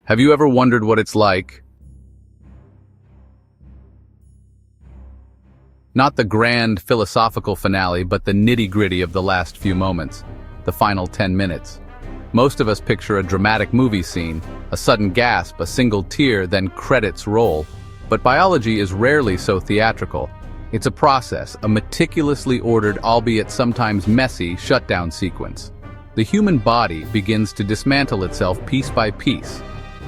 Have you ever wondered what it's like? Not the grand philosophical finale, but the nitty-gritty of the last few moments, the final 10 minutes. Most of us picture a dramatic movie scene, a sudden gasp, a single tear, then credits roll. But biology is rarely so theatrical. It's a process, a meticulously ordered, albeit sometimes messy, shutdown sequence. The human body begins to dismantle itself piece by piece.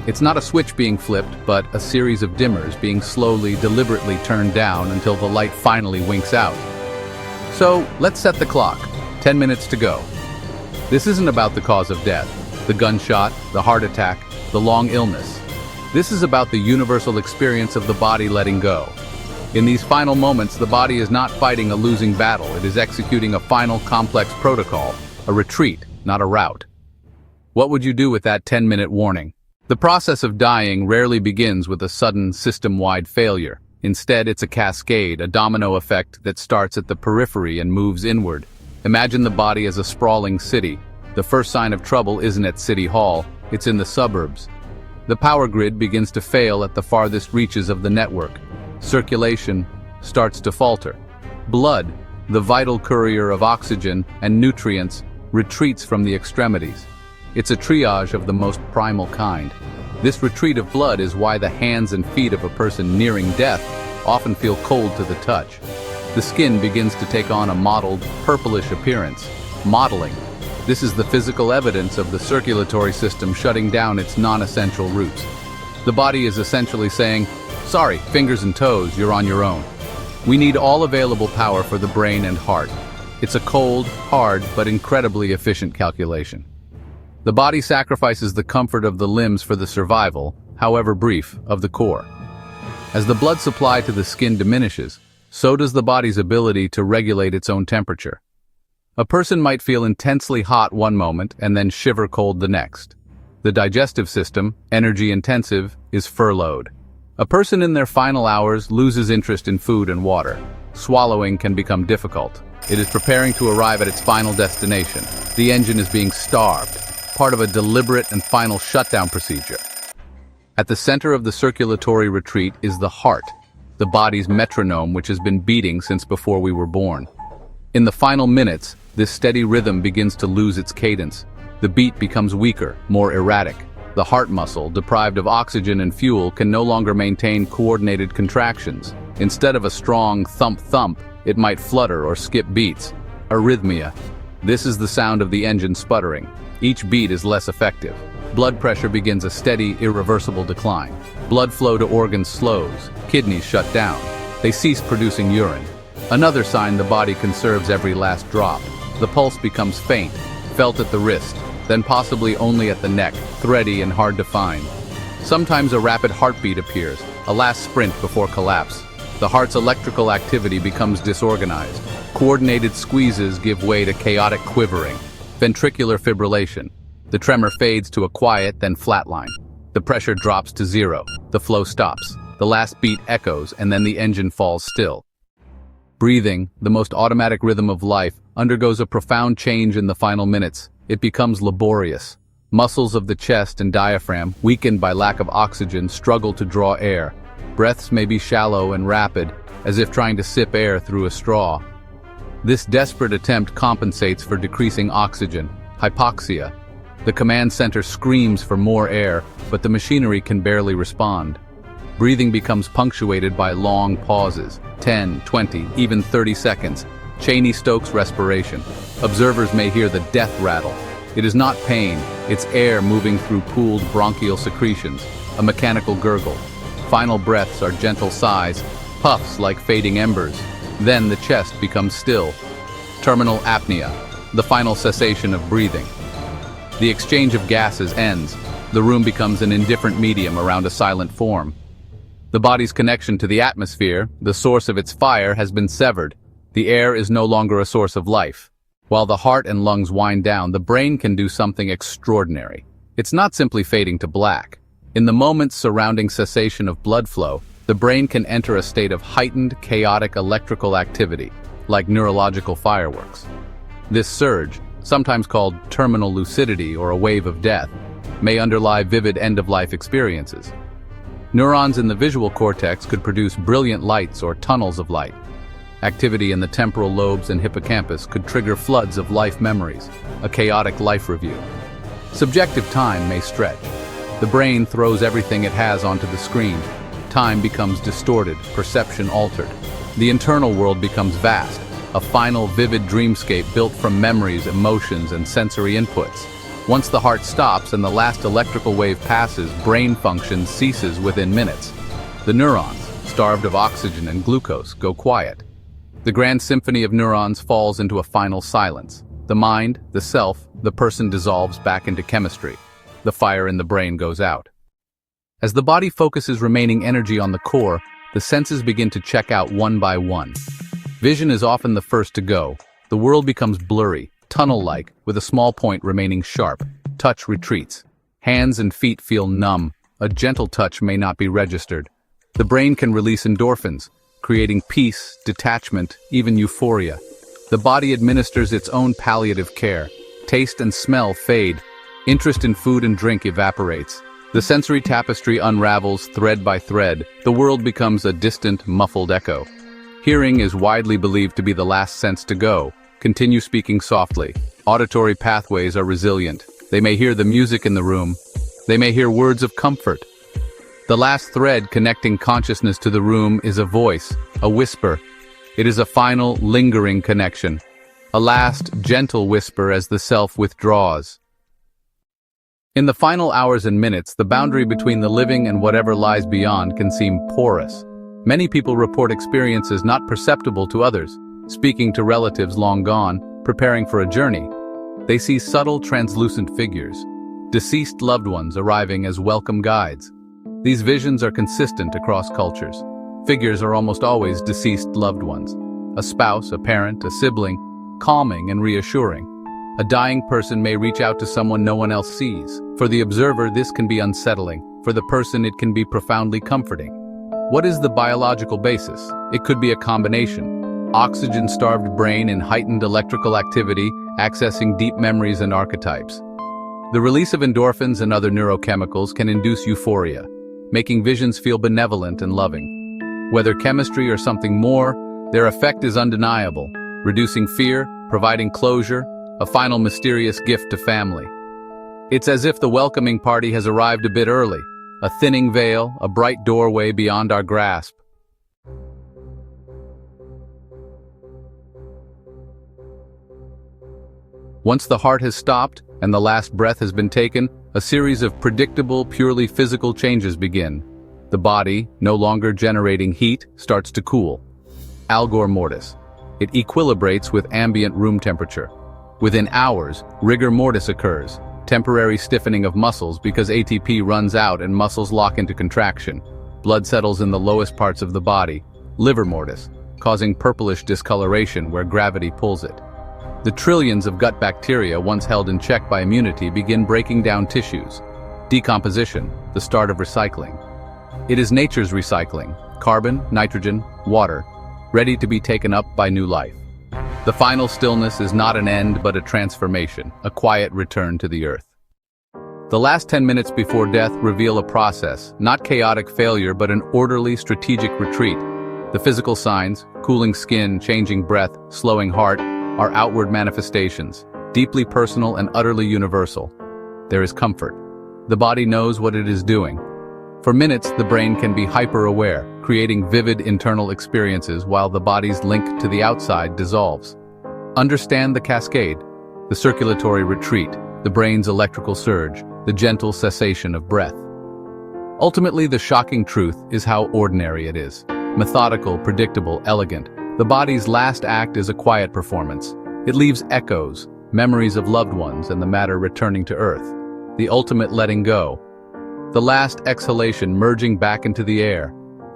It's not a switch being flipped, but a series of dimmers being slowly, deliberately turned down until the light finally winks out. So, let's set the clock. 10 minutes to go. This isn't about the cause of death, the gunshot, the heart attack, the long illness. This is about the universal experience of the body letting go. In these final moments, the body is not fighting a losing battle. It is executing a final complex protocol, a retreat, not a rout. What would you do with that 10-minute warning? The process of dying rarely begins with a sudden system-wide failure. Instead, it's a cascade, a domino effect that starts at the periphery and moves inward. Imagine the body as a sprawling city. The first sign of trouble isn't at City Hall, it's in the suburbs. The power grid begins to fail at the farthest reaches of the network. Circulation starts to falter. Blood, the vital courier of oxygen and nutrients, retreats from the extremities. It's a triage of the most primal kind. This retreat of blood is why the hands and feet of a person nearing death often feel cold to the touch. The skin begins to take on a mottled, purplish appearance. Mottling. This is the physical evidence of the circulatory system shutting down its non-essential routes. The body is essentially saying, "Sorry, fingers and toes, you're on your own." We need all available power for the brain and heart. It's a cold, hard, but incredibly efficient calculation. The body sacrifices the comfort of the limbs for the survival, however brief, of the core. As the blood supply to the skin diminishes, so does the body's ability to regulate its own temperature. A person might feel intensely hot one moment and then shiver cold the next. The digestive system, energy-intensive, is furloughed. A person in their final hours loses interest in food and water. Swallowing can become difficult. It is preparing to arrive at its final destination. The engine is being starved, part of a deliberate and final shutdown procedure. At the center of the circulatory retreat is the heart, the body's metronome which has been beating since before we were born. In the final minutes, this steady rhythm begins to lose its cadence. The beat becomes weaker, more erratic. The heart muscle, deprived of oxygen and fuel, can no longer maintain coordinated contractions. Instead of a strong thump-thump, it might flutter or skip beats. Arrhythmia. This is the sound of the engine sputtering. Each beat is less effective. Blood pressure begins a steady, irreversible decline. Blood flow to organs slows. Kidneys shut down. They cease producing urine. Another sign the body conserves every last drop. The pulse becomes faint, felt at the wrist, then possibly only at the neck, thready and hard to find. Sometimes a rapid heartbeat appears, a last sprint before collapse. The heart's electrical activity becomes disorganized. Coordinated squeezes give way to chaotic quivering. Ventricular fibrillation. The tremor fades to a quiet, then flatline. The pressure drops to zero. The flow stops. The last beat echoes, and then the engine falls still. Breathing, the most automatic rhythm of life, undergoes a profound change in the final minutes. It becomes laborious. Muscles of the chest and diaphragm, weakened by lack of oxygen, struggle to draw air. Breaths may be shallow and rapid, as if trying to sip air through a straw. This desperate attempt compensates for decreasing oxygen, hypoxia. The command center screams for more air, but the machinery can barely respond. Breathing becomes punctuated by long pauses, 10, 20, even 30 seconds. Cheney-Stokes respiration. Observers may hear the death rattle. It is not pain, it's air moving through pooled bronchial secretions, a mechanical gurgle. Final breaths are gentle sighs, puffs like fading embers. Then the chest becomes still. Terminal apnea, the final cessation of breathing. The exchange of gases ends. The room becomes an indifferent medium around a silent form. The body's connection to the atmosphere, the source of its fire, has been severed. The air is no longer a source of life. While the heart and lungs wind down, the brain can do something extraordinary. It's not simply fading to black. In the moments surrounding cessation of blood flow, the brain can enter a state of heightened, chaotic electrical activity, like neurological fireworks. This surge, sometimes called terminal lucidity or a wave of death, may underlie vivid end-of-life experiences. Neurons in the visual cortex could produce brilliant lights or tunnels of light. Activity in the temporal lobes and hippocampus could trigger floods of life memories, a chaotic life review. Subjective time may stretch. The brain throws everything it has onto the screen. Time becomes distorted, perception altered. The internal world becomes vast, a final vivid dreamscape built from memories, emotions, and sensory inputs. Once the heart stops and the last electrical wave passes, brain function ceases within minutes. The neurons, starved of oxygen and glucose, go quiet. The grand symphony of neurons falls into a final silence. The mind, the self, the person dissolves back into chemistry. The fire in the brain goes out. As the body focuses remaining energy on the core, the senses begin to check out one by one. Vision is often the first to go. The world becomes blurry, tunnel-like, with a small point remaining sharp. Touch retreats. Hands and feet feel numb. A gentle touch may not be registered. The brain can release endorphins, creating peace, detachment, even euphoria. The body administers its own palliative care. Taste and smell fade. Interest in food and drink evaporates. The sensory tapestry unravels thread by thread. The world becomes a distant, muffled echo. Hearing is widely believed to be the last sense to go. Continue speaking softly. Auditory pathways are resilient. They may hear the music in the room. They may hear words of comfort. The last thread connecting consciousness to the room is a voice, a whisper. It is a final, lingering connection. A last, gentle whisper as the self withdraws. In the final hours and minutes, the boundary between the living and whatever lies beyond can seem porous. Many people report experiences not perceptible to others. Speaking to relatives long gone, preparing for a journey. They see subtle, translucent figures, deceased loved ones arriving as welcome guides. These visions are consistent across cultures. Figures are almost always deceased loved ones. A spouse, a parent, a sibling, calming and reassuring. A dying person may reach out to someone no one else sees. For the observer, this can be unsettling. For the person, it can be profoundly comforting. What is the biological basis? It could be a combination. Oxygen-starved brain and heightened electrical activity, accessing deep memories and archetypes. The release of endorphins and other neurochemicals can induce euphoria, making visions feel benevolent and loving. Whether chemistry or something more, their effect is undeniable, reducing fear, providing closure, a final mysterious gift to family. It's as if the welcoming party has arrived a bit early, a thinning veil, a bright doorway beyond our grasp. Once the heart has stopped and the last breath has been taken, a series of predictable, purely physical changes begin. The body, no longer generating heat, starts to cool. Algor mortis. It equilibrates with ambient room temperature. Within hours, rigor mortis occurs, temporary stiffening of muscles because ATP runs out and muscles lock into contraction. Blood settles in the lowest parts of the body. Liver mortis, causing purplish discoloration where gravity pulls it. The trillions of gut bacteria once held in check by immunity begin breaking down tissues. Decomposition, the start of recycling. It is nature's recycling, carbon, nitrogen, water, ready to be taken up by new life. The final stillness is not an end but a transformation, a quiet return to the earth. The last 10 minutes before death reveal a process, not chaotic failure but an orderly, strategic retreat. The physical signs, cooling skin, changing breath, slowing heart, are outward manifestations, deeply personal and utterly universal. There is comfort. The body knows what it is doing. For minutes, the brain can be hyper-aware, creating vivid internal experiences while the body's link to the outside dissolves. Understand the cascade, the circulatory retreat, the brain's electrical surge, the gentle cessation of breath. Ultimately, the shocking truth is how ordinary it is. Methodical, predictable, elegant. The body's last act is a quiet performance. It leaves echoes, memories of loved ones and the matter returning to earth. The ultimate letting go. The last exhalation merging back into the air.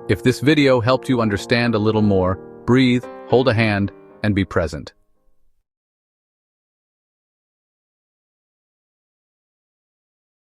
If this video helped you understand a little more, breathe, hold a hand, and be present.